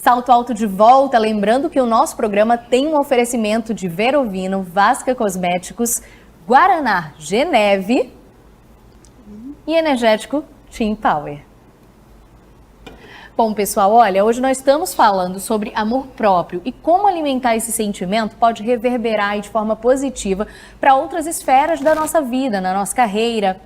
Salto Alto de volta, lembrando que o nosso programa tem um oferecimento de Verovino, Vasca Cosméticos, Guaraná Geneve e energético Team Power. Bom, pessoal, olha, hoje nós estamos falando sobre amor próprio e como alimentar esse sentimento pode reverberar de forma positiva para outras esferas da nossa vida, na nossa carreira,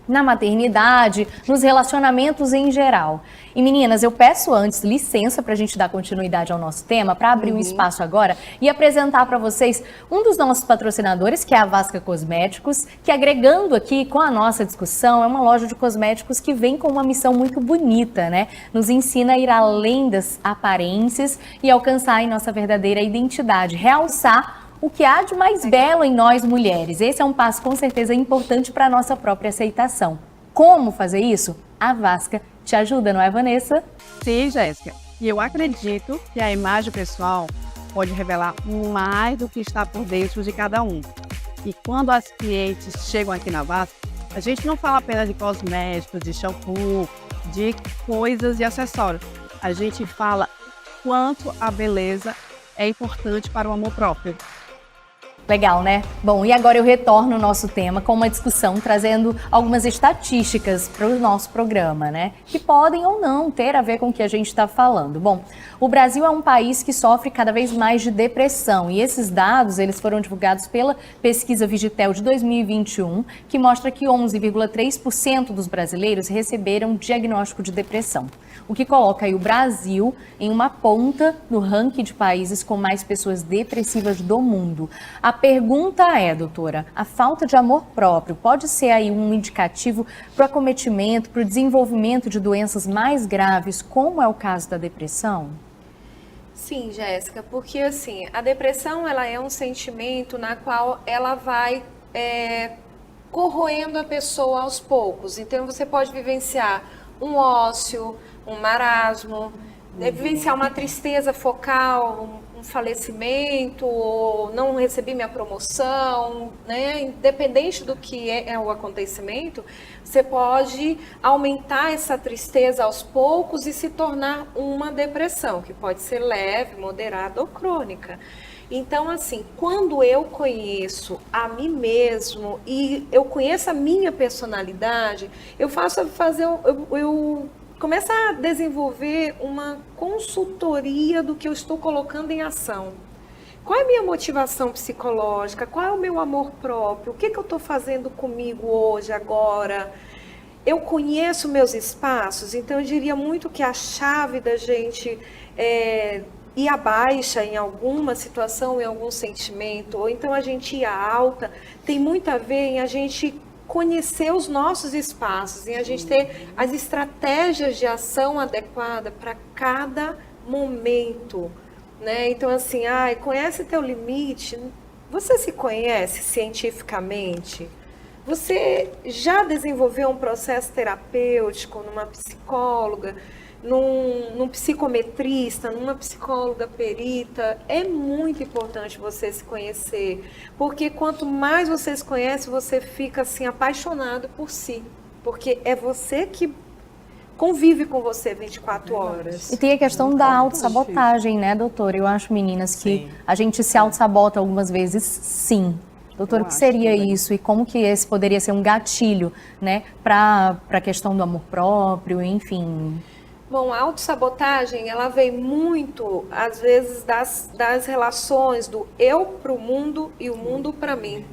na maternidade, nos relacionamentos em geral. E meninas, eu peço antes licença para a gente dar continuidade ao nosso tema, para abrir um espaço agora e apresentar para vocês um dos nossos patrocinadores, que é a Vasca Cosméticos, que agregando aqui com a nossa discussão, é uma loja de cosméticos que vem com uma missão muito bonita, né? Nos ensina a ir além das aparências e alcançar a nossa verdadeira identidade, realçar o que há de mais belo em nós mulheres. Esse é um passo com certeza importante para a nossa própria aceitação. Como fazer isso? A Vasca te ajuda, não é, Vanessa? Sim, Jéssica. E eu acredito que a imagem pessoal pode revelar mais do que está por dentro de cada um. E quando as clientes chegam aqui na Vasca, a gente não fala apenas de cosméticos, de shampoo, de coisas e acessórios. A gente fala quanto a beleza é importante para o amor próprio. Legal, né? Bom, e agora eu retorno ao nosso tema com uma discussão trazendo algumas estatísticas para o nosso programa, né? Que podem ou não ter a ver com o que a gente está falando. Bom, o Brasil é um país que sofre cada vez mais de depressão e esses dados, eles foram divulgados pela pesquisa Vigitel de 2021, que mostra que 11,3% dos brasileiros receberam diagnóstico de depressão, o que coloca aí o Brasil em uma ponta no ranking de países com mais pessoas depressivas do mundo. A pergunta é, doutora, a falta de amor próprio pode ser aí um indicativo para o acometimento, para o desenvolvimento de doenças mais graves, como é o caso da depressão? Sim, Jéssica, porque assim, a depressão ela é um sentimento na qual ela vai corroendo a pessoa aos poucos. Então você pode vivenciar um ócio, um marasmo, vivenciar uma tristeza focal, um falecimento, ou não recebi minha promoção, né? Independente do que é o acontecimento, você pode aumentar essa tristeza aos poucos e se tornar uma depressão, que pode ser leve, moderada ou crônica. Então, assim, quando eu conheço a mim mesmo e eu conheço a minha personalidade, eu começo a desenvolver uma consultoria do que eu estou colocando em ação. Qual é a minha motivação psicológica? Qual é o meu amor próprio? O que eu estou fazendo comigo hoje, agora? Eu conheço meus espaços, então eu diria muito que a chave da gente ir à baixa em alguma situação, em algum sentimento, ou então a gente ir à alta, tem muito a ver em a gente conhecer os nossos espaços, em a gente ter as estratégias de ação adequada para cada momento, né? Então assim, conhece teu limite. Você se conhece cientificamente? Você já desenvolveu um processo terapêutico numa psicóloga, num psicometrista, numa psicóloga perita? É muito importante você se conhecer, porque quanto mais você se conhece, você fica assim apaixonado por si, porque é você que convive com você 24 horas. E tem a questão da autossabotagem, né, doutora? Eu acho, meninas, que a gente se autossabota algumas vezes, sim. Doutor, o que seria isso e como que esse poderia ser um gatilho, né, para a questão do amor próprio, enfim? Bom, a autossabotagem, ela vem muito, às vezes, das relações do eu para o mundo e o mundo para mim.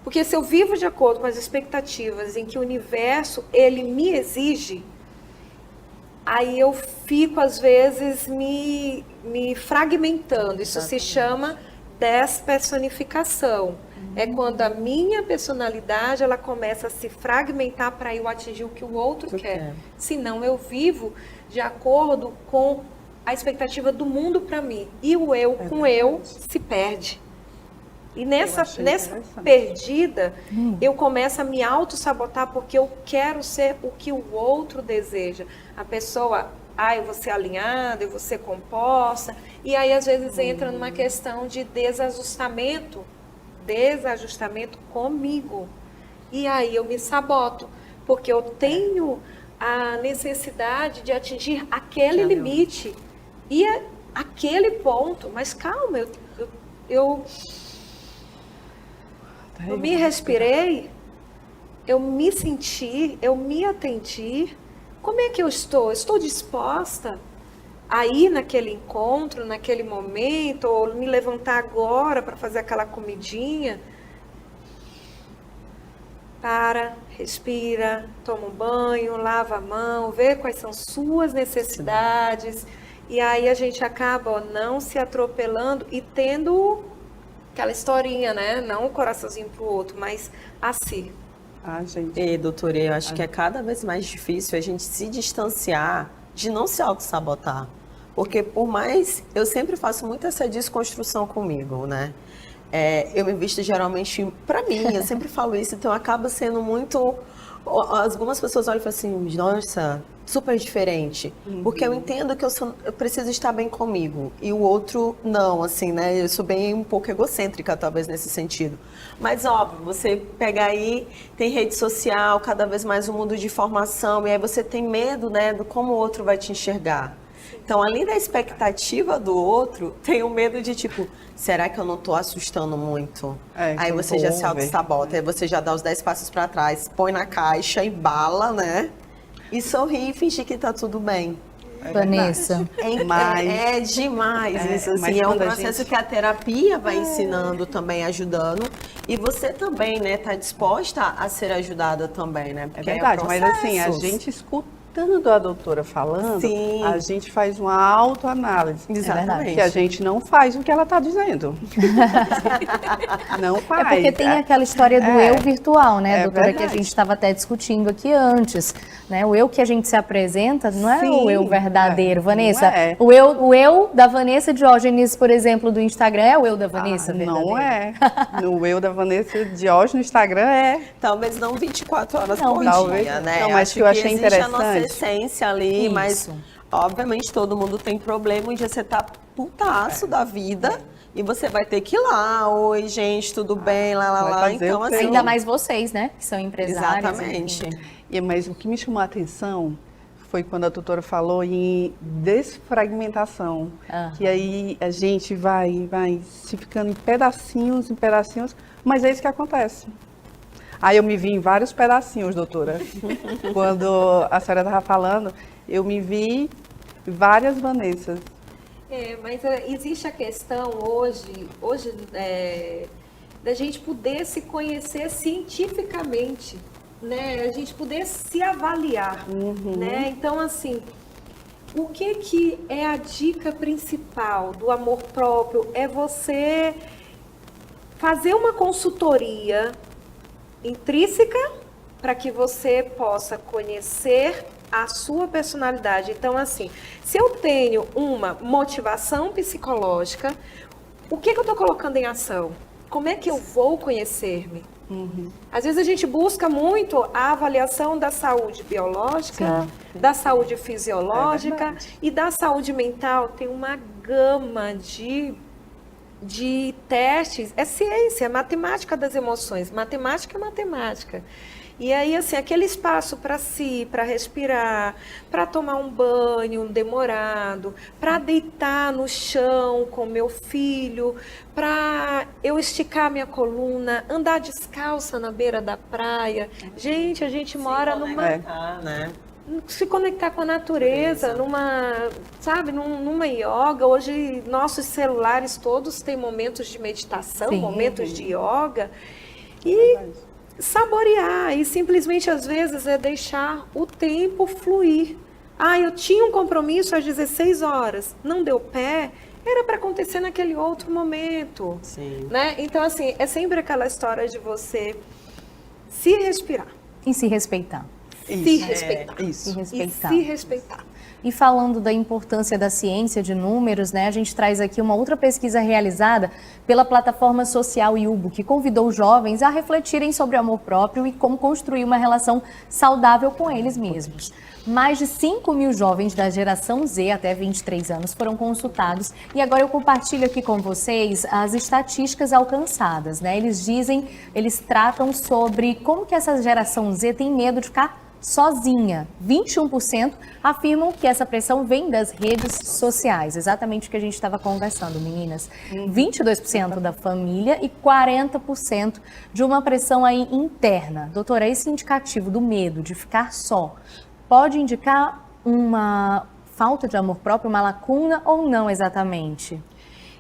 Porque se eu vivo de acordo com as expectativas em que o universo, ele me exige, aí eu fico, às vezes, me fragmentando. Isso se chama despersonificação. É quando a minha personalidade, ela começa a se fragmentar para eu atingir o que o outro quer. Senão eu vivo de acordo com a expectativa do mundo para mim. E o eu com eu se perde. E nessa perdida, eu começo a me auto-sabotar porque eu quero ser o que o outro deseja. A pessoa, eu vou ser alinhada, eu vou ser composta. E aí, às vezes, entra numa questão de desajustamento comigo. E aí eu me saboto, porque eu tenho a necessidade de atingir aquele limite. E aquele ponto, mas calma, eu me respirei, eu me senti, eu me atendi. Como é que eu estou? Estou disposta a ir naquele encontro, naquele momento, ou me levantar agora para fazer aquela comidinha? Para, respira, toma um banho, lava a mão, vê quais são suas necessidades. E aí a gente acaba não se atropelando e tendo aquela historinha, né? Não o coraçãozinho pro outro, mas a si. Gente. E, doutora, eu acho que é cada vez mais difícil a gente se distanciar de não se auto-sabotar. Porque por mais... Eu sempre faço muito essa desconstrução comigo, né? Eu me visto geralmente para mim, eu sempre falo isso, então acaba sendo muito... Algumas pessoas olham e falam assim, nossa, super diferente. Porque eu entendo que eu preciso estar bem comigo. E o outro não, assim, né? Eu sou bem um pouco egocêntrica, talvez, nesse sentido. Mas, óbvio, você pega aí, tem rede social, cada vez mais um mundo de informação, e aí você tem medo, né, do como o outro vai te enxergar. Então, além da expectativa do outro, tem o medo de, tipo, será que eu não tô assustando muito? Aí você já se auto-sabota, aí você já dá os 10 passos para trás, põe na caixa, embala, né? E sorri e fingir que tá tudo bem. Vanessa. É demais isso, assim, é um processo que a terapia vai ensinando também, ajudando. E você também, né, tá disposta a ser ajudada também, né? Porque é verdade, mas assim, a gente escuta a doutora falando, sim, a gente faz uma autoanálise. Exatamente. Que a gente não faz o que ela está dizendo. Não faz. É porque tem aquela história do eu virtual, né, doutora, verdade. que a gente estava até discutindo aqui antes. Né? O eu que a gente se apresenta não é o eu verdadeiro, Vanessa. É. O eu da Vanessa Diógenes, por exemplo, do Instagram, é o eu da Vanessa verdadeiro? Não é. No eu da Vanessa Diógenes no Instagram é. Talvez não 24 horas Não, por talvez, dia, né? não, mas Acho que eu achei existe a nossa interessante. essência ali, Isso. mas obviamente todo mundo tem problema, um dia você tá putaço da vida e você vai ter que ir lá, oi gente, tudo bem, lá, então assim... Ainda mais vocês, né, que são empresários. Exatamente. Mas o que me chamou a atenção foi quando a doutora falou em desfragmentação, que aí a gente vai se ficando em pedacinhos, mas é isso que acontece. Aí eu me vi em vários pedacinhos, doutora. Quando a senhora estava falando, eu me vi várias Vanessas. Mas existe a questão hoje da gente poder se conhecer cientificamente, né? A gente poder se avaliar, né? Então, assim, o que é a dica principal do amor próprio? É você fazer uma consultoria intrínseca para que você possa conhecer a sua personalidade. Então, assim, se eu tenho uma motivação psicológica, o que eu estou colocando em ação? Como é que eu vou conhecer-me? Às vezes a gente busca muito a avaliação da saúde biológica, da saúde fisiológica e da saúde mental. Tem uma gama de testes. É ciência, é matemática das emoções. Matemática é matemática. E aí, assim, aquele espaço para si, para respirar, para tomar um banho demorado, para deitar no chão com meu filho, para eu esticar minha coluna, andar descalça na beira da praia. Gente, a gente mora se conectar com a natureza, numa yoga. Hoje, nossos celulares todos têm momentos de meditação, momentos de yoga. E saborear, e simplesmente às vezes é deixar o tempo fluir. Eu tinha um compromisso às 16 horas, não deu pé, era para acontecer naquele outro momento. Né? Então, assim, é sempre aquela história de você se respirar. E se respeitar. Se respeitar. Isso. Se respeitar. E se respeitar. E falando da importância da ciência de números, né, a gente traz aqui uma outra pesquisa realizada pela plataforma social Yubo, que convidou jovens a refletirem sobre o amor próprio e como construir uma relação saudável com eles mesmos. Mais de 5.000 jovens da geração Z até 23 anos foram consultados e agora eu compartilho aqui com vocês as estatísticas alcançadas, né? Eles tratam sobre como que essa geração Z tem medo de ficar sozinha. 21% afirmam que essa pressão vem das redes sociais, exatamente o que a gente estava conversando, meninas. 22% da família e 40% de uma pressão aí interna. Doutora, esse indicativo do medo de ficar só pode indicar uma falta de amor próprio, uma lacuna ou não exatamente?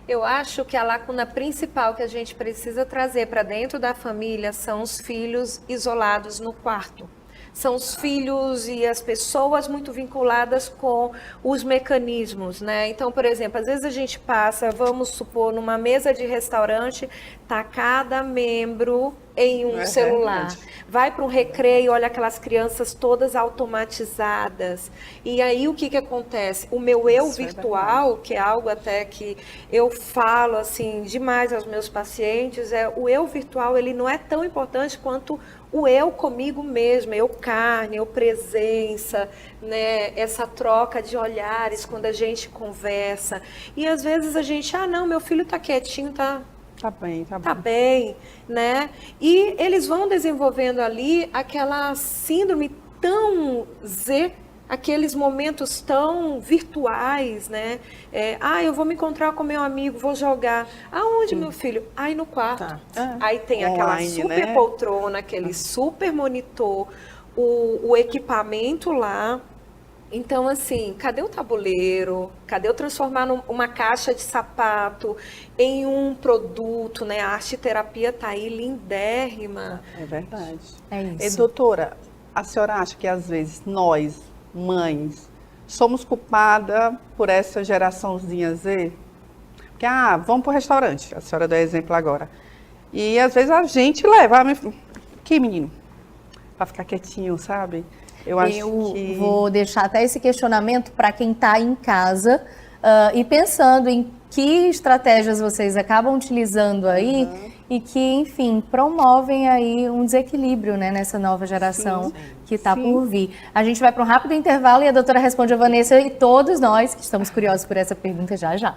Eu acho que a lacuna principal que a gente precisa trazer para dentro da família são os filhos isolados no quarto. São os filhos e as pessoas muito vinculadas com os mecanismos, né? Então, por exemplo, às vezes a gente passa, vamos supor, numa mesa de restaurante, tá cada membro em um celular. Vai para um recreio, olha aquelas crianças todas automatizadas. E aí o que acontece? O meu eu virtual, que é algo até que eu falo assim demais aos meus pacientes, o eu virtual, ele não é tão importante quanto o eu comigo mesmo, eu carne, eu presença, né? Essa troca de olhares quando a gente conversa. E às vezes a gente, não, meu filho tá quietinho, tá bem, né? E eles vão desenvolvendo ali aquela síndrome tão aqueles momentos tão virtuais, né? Eu vou me encontrar com meu amigo, vou jogar. Aonde, meu filho? Aí no quarto. Aí tem aquela online, super poltrona, aquele super monitor, o equipamento lá. Então, assim, cadê o tabuleiro? Cadê eu transformar uma caixa de sapato em um produto, né? A arte terapia tá aí lindérrima. É verdade. É isso. E, doutora, a senhora acha que às vezes nós, mães, somos culpadas por essa geraçãozinha Z? Porque, vamos para o restaurante, a senhora deu exemplo agora. E às vezes a gente leva, que menino, para ficar quietinho, sabe? Eu vou deixar até esse questionamento para quem está em casa e pensando em que estratégias vocês acabam utilizando aí e que, enfim, promovem aí um desequilíbrio, né, nessa nova geração que está por vir. A gente vai para um rápido intervalo e a doutora responde a Vanessa e todos nós que estamos curiosos por essa pergunta já já.